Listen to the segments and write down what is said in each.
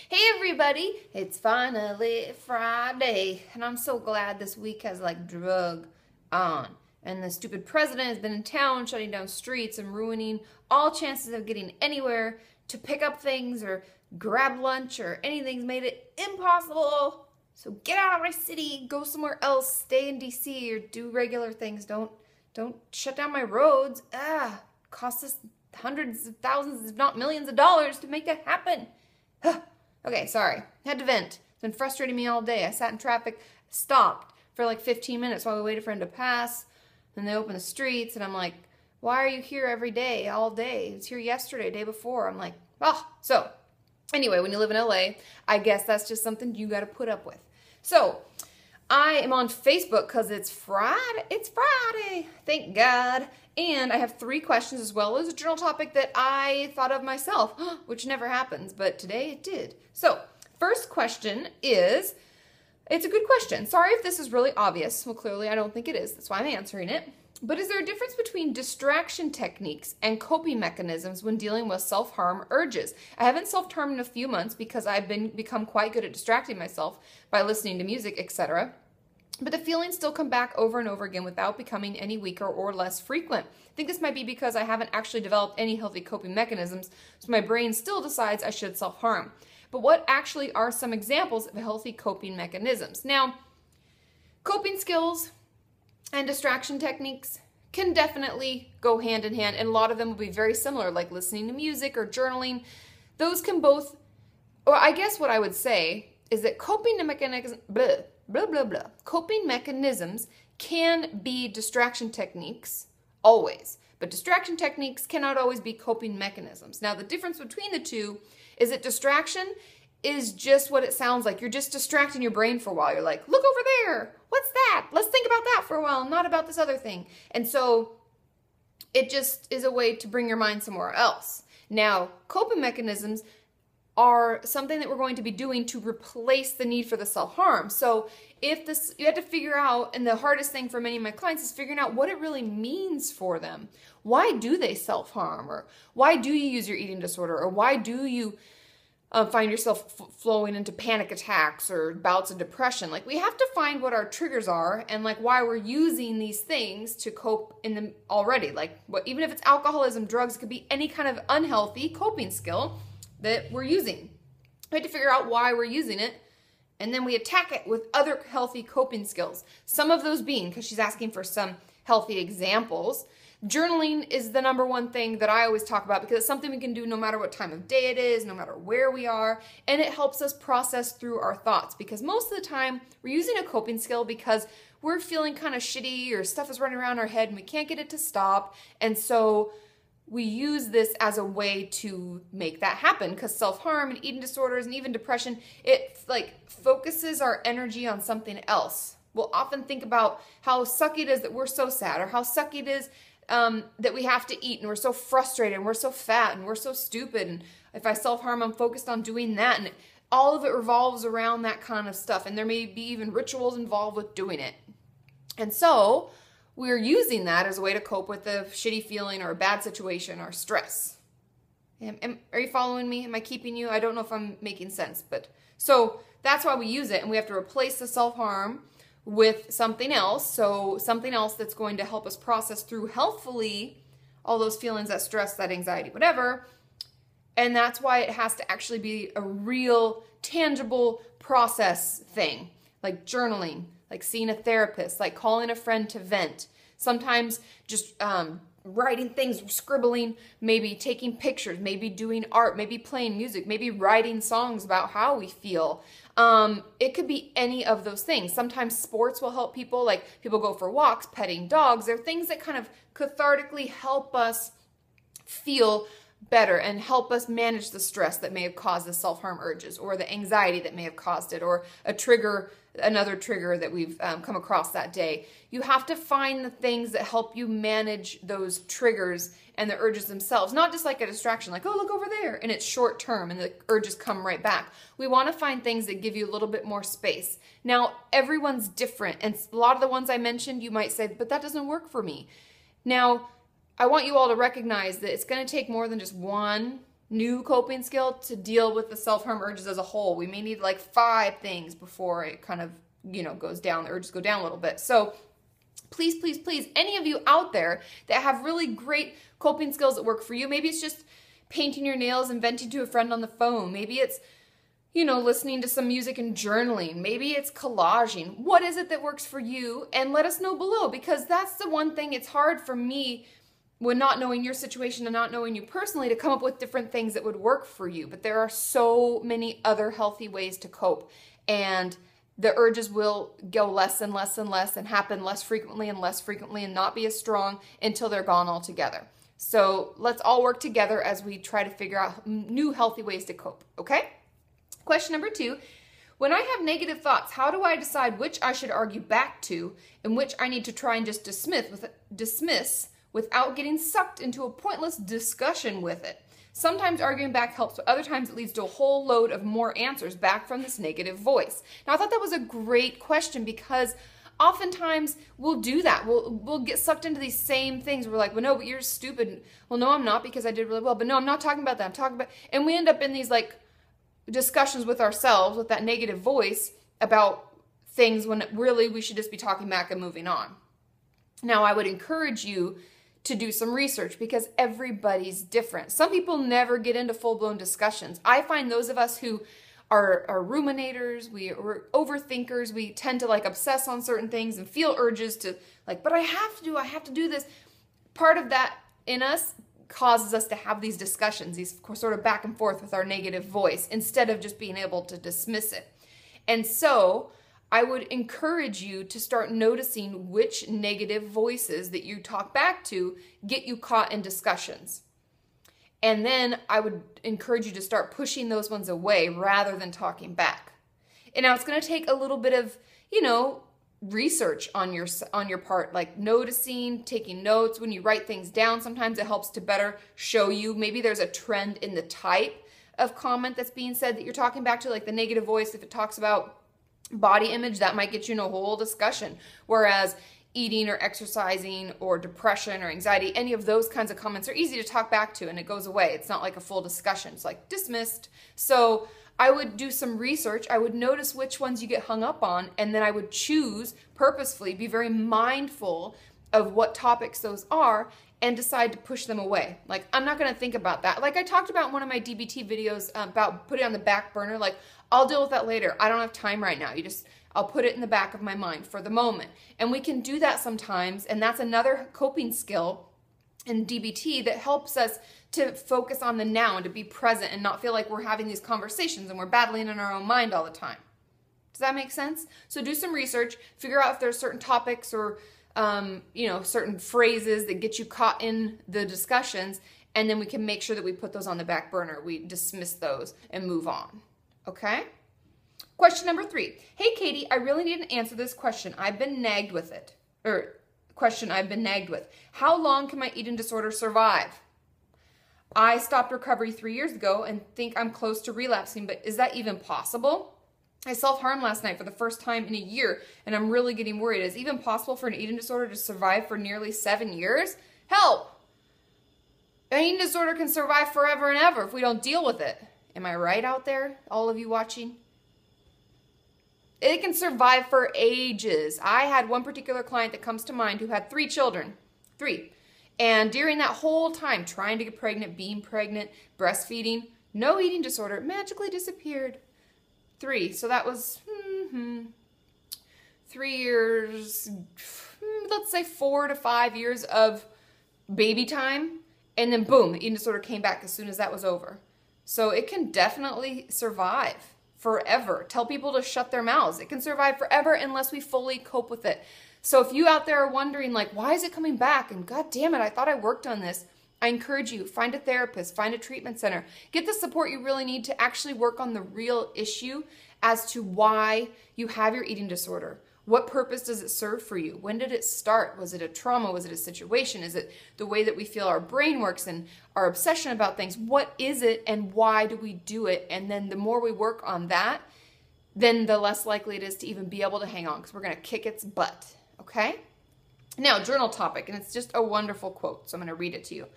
Hey everybody, it's finally Friday, and I'm so glad this week has like drug on. And the stupid president has been in town shutting down streets and ruining all chances of getting anywhere to pick up things or grab lunch or anything's made it impossible. So get out of my city, go somewhere else, stay in DC or do regular things. Don't shut down my roads. Cost us hundreds of thousands, if not millions of dollars to make that happen. Okay, sorry. Had to vent. It's been frustrating me all day. I sat in traffic, stopped for like 15 minutes while we waited for him to pass. Then they opened the streets, and I'm like, why are you here every day, all day? It was here yesterday, day before. I'm like, so anyway, when you live in LA, I guess that's just something you got to put up with. So I am on Facebook because it's Friday. It's Friday, thank God. And I have 3 questions as well as a journal topic that I thought of myself, which never happens, but today it did. So, first question is, it's a good question. Sorry if this is really obvious. Well, clearly I don't think it is. That's why I'm answering it. But is there a difference between distraction techniques and coping mechanisms when dealing with self-harm urges? I haven't self-harmed in a few months because I've become quite good at distracting myself by listening to music, etc. But the feelings still come back over and over again without becoming any weaker or less frequent. I think this might be because I haven't actually developed any healthy coping mechanisms, so my brain still decides I should self-harm. But what actually are some examples of healthy coping mechanisms? Now, coping skills and distraction techniques can definitely go hand in hand, and a lot of them will be very similar, like listening to music or journaling. Those can both, or I guess what I would say is that coping mechanisms, coping mechanisms can be distraction techniques, always. But distraction techniques cannot always be coping mechanisms. Now, the difference between the two is that distraction is just what it sounds like. You're just distracting your brain for a while. You're like, look over there. What's that? Let's think about that for a while, not about this other thing. And so it just is a way to bring your mind somewhere else. Now, coping mechanisms are something that we're going to be doing to replace the need for the self-harm. So if this, you have to figure out, and the hardest thing for many of my clients is figuring out what it really means for them. Why do they self-harm? Or why do you use your eating disorder? Or why do you find yourself flowing into panic attacks or bouts of depression? Like, we have to find what our triggers are and like why we're using these things to cope in them already. Like, even if it's alcoholism, drugs, it could be any kind of unhealthy coping skill that we're using. We have to figure out why we're using it, and then we attack it with other healthy coping skills. Some of those being, because she's asking for some healthy examples, journaling is the #1 thing that I always talk about because it's something we can do no matter what time of day it is, no matter where we are, and it helps us process through our thoughts, because most of the time we're using a coping skill because we're feeling kind of shitty or stuff is running around our head and we can't get it to stop, and so we use this as a way to make that happen, because self-harm and eating disorders and even depression, it like focuses our energy on something else. We'll often think about how sucky it is that we're so sad, or how sucky it is that we have to eat and we're so frustrated and we're so fat and we're so stupid, and if I self-harm, I'm focused on doing that, and all of it revolves around that kind of stuff, and there may be even rituals involved with doing it. And so we're using that as a way to cope with a shitty feeling or a bad situation or stress. Are you following me? Am I keeping you? I don't know if I'm making sense, but so that's why we use it, and we have to replace the self-harm with something else. So something else that's going to help us process through healthfully all those feelings, that stress, that anxiety, whatever. And that's why it has to actually be a real, tangible process thing, like journaling, like seeing a therapist, like calling a friend to vent. Sometimes just writing things, scribbling, maybe taking pictures, maybe doing art, maybe playing music, maybe writing songs about how we feel. It could be any of those things. Sometimes sports will help people, like people go for walks, petting dogs. They're things that kind of cathartically help us feel better and help us manage the stress that may have caused the self-harm urges, or the anxiety that may have caused it, or a trigger, another trigger that we've come across that day. You have to find the things that help you manage those triggers and the urges themselves, not just like a distraction, like, oh, look over there, and it's short term and the urges come right back. We want to find things that give you a little bit more space. Now, everyone's different, and a lot of the ones I mentioned, you might say, but that doesn't work for me. Now, I want you all to recognize that it's going to take more than just one new coping skill to deal with the self-harm urges as a whole. We may need like 5 things before it kind of, goes down, the urges go down a little bit. So please, please, please, any of you out there that have really great coping skills that work for you, maybe it's just painting your nails and venting to a friend on the phone. Maybe it's, listening to some music and journaling. Maybe it's collaging. What is it that works for you? And let us know below, because that's the one thing. It's hard for me, when not knowing your situation and not knowing you personally, to come up with different things that would work for you. But there are so many other healthy ways to cope. And the urges will go less and less and less and happen less frequently and not be as strong until they're gone altogether. So let's all work together as we try to figure out new healthy ways to cope, okay? Question number 2, when I have negative thoughts, how do I decide which I should argue back to and which I need to try and just dismiss without getting sucked into a pointless discussion with it? Sometimes arguing back helps, but other times it leads to a whole load of more answers back from this negative voice. Now, I thought that was a great question, because oftentimes we'll do that. We'll get sucked into these same things. We're like, well, no, but you're stupid. Well, no, I'm not, because I did really well. But no, I'm not talking about that. I'm talking about, and we end up in these like discussions with ourselves with that negative voice about things when really we should just be talking back and moving on. Now, I would encourage you to do some research, because everybody's different. Some people never get into full-blown discussions. I find those of us who are ruminators, we're overthinkers, we tend to like obsess on certain things and feel urges to like, but I have to do this. Part of that in us causes us to have these discussions, these sort of back and forth with our negative voice, instead of just being able to dismiss it. And so I would encourage you to start noticing which negative voices that you talk back to get you caught in discussions. And then I would encourage you to start pushing those ones away rather than talking back. And now it's going to take a little bit of, research on your part, like noticing, taking notes. When you write things down, sometimes it helps to better show you. Maybe there's a trend in the type of comment that's being said that you're talking back to, like the negative voice. If it talks about body image, that might get you in a whole discussion. Whereas eating or exercising or depression or anxiety, any of those kinds of comments are easy to talk back to and it goes away. It's not like a full discussion. It's like dismissed. So I would do some research. I would notice which ones you get hung up on, and then I would choose purposefully, be very mindful of what topics those are, and decide to push them away. Like, I'm not going to think about that. Like I talked about in one of my DBT videos about putting it on the back burner. Like, I'll deal with that later. I don't have time right now. I'll put it in the back of my mind for the moment. And we can do that sometimes, and that's another coping skill in DBT that helps us to focus on the now and to be present and not feel like we're having these conversations and we're battling in our own mind all the time. Does that make sense? So do some research, figure out if there's certain topics or certain phrases that get you caught in the discussions, and then we can make sure that we put those on the back burner. We dismiss those and move on. Okay? Question number 3. Hey, Katie, I really need an answer to this question. I've been nagged with it. How long can my eating disorder survive? I stopped recovery 3 years ago and think I'm close to relapsing, but is that even possible? I self-harmed last night for the first time in a year, and I'm really getting worried. Is it even possible for an eating disorder to survive for nearly 7 years? Help! An eating disorder can survive forever and ever if we don't deal with it. Am I right out there, all of you watching? It can survive for ages. I had one particular client that comes to mind who had 3 children. 3. And during that whole time, trying to get pregnant, being pregnant, breastfeeding, no eating disorder, magically disappeared. 3. So that was 3 years, let's say 4 to 5 years of baby time. And then boom, the eating disorder came back as soon as that was over. So it can definitely survive forever. Tell people to shut their mouths. It can survive forever unless we fully cope with it. So if you out there are wondering, like, why is it coming back? And God damn it, I thought I worked on this. I encourage you, find a therapist, find a treatment center. Get the support you really need to actually work on the real issue as to why you have your eating disorder. What purpose does it serve for you? When did it start? Was it a trauma? Was it a situation? Is it the way that we feel our brain works and our obsession about things? What is it and why do we do it? And then the more we work on that, then the less likely it is to even be able to hang on, because we're going to kick its butt. Okay? Now, journal topic, and it's just a wonderful quote, so I'm going to read it to you.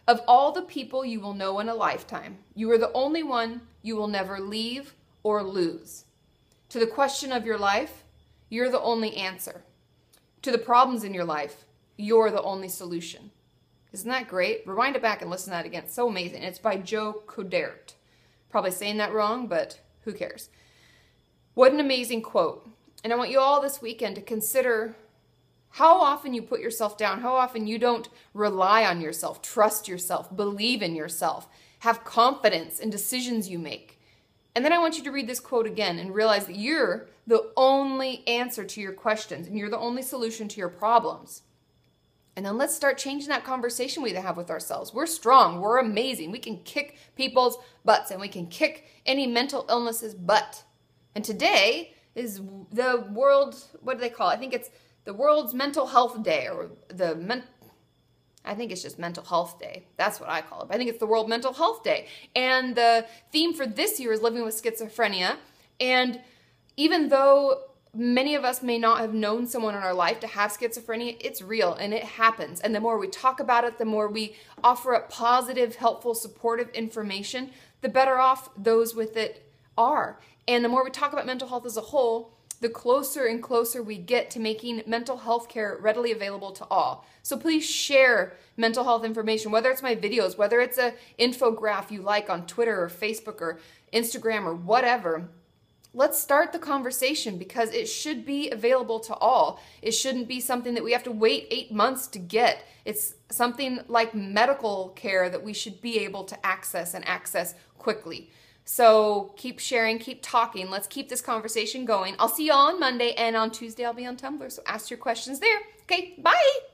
Of all the people you will know in a lifetime, you are the only one you will never leave or lose. To the question of your life, you're the only answer. To the problems in your life, you're the only solution. Isn't that great? Rewind it back and listen to that again. It's so amazing. It's by Joe Codert. Probably saying that wrong, but who cares? What an amazing quote. And I want you all this weekend to consider how often you put yourself down, how often you don't rely on yourself, trust yourself, believe in yourself, have confidence in decisions you make. And then I want you to read this quote again and realize that you're the only answer to your questions and you're the only solution to your problems. And then let's start changing that conversation we have with ourselves. We're strong. We're amazing. We can kick people's butts and we can kick any mental illness's butt. And today is the world, what do they call it? I think it's the world's mental health day, or I think it's just mental health day. That's what I call it. I think it's the World Mental Health Day. And the theme for this year is living with schizophrenia. And even though many of us may not have known someone in our life to have schizophrenia, it's real and it happens. And the more we talk about it, the more we offer up positive, helpful, supportive information, the better off those with it are. And the more we talk about mental health as a whole, the closer and closer we get to making mental health care readily available to all. So please share mental health information, whether it's my videos, whether it's an infographic you like on Twitter or Facebook or Instagram or whatever. Let's start the conversation because it should be available to all. It shouldn't be something that we have to wait 8 months to get. It's something like medical care that we should be able to access and access quickly. So keep sharing, keep talking. Let's keep this conversation going. I'll see you all on Monday, and on Tuesday I'll be on Tumblr. So ask your questions there. Okay, bye.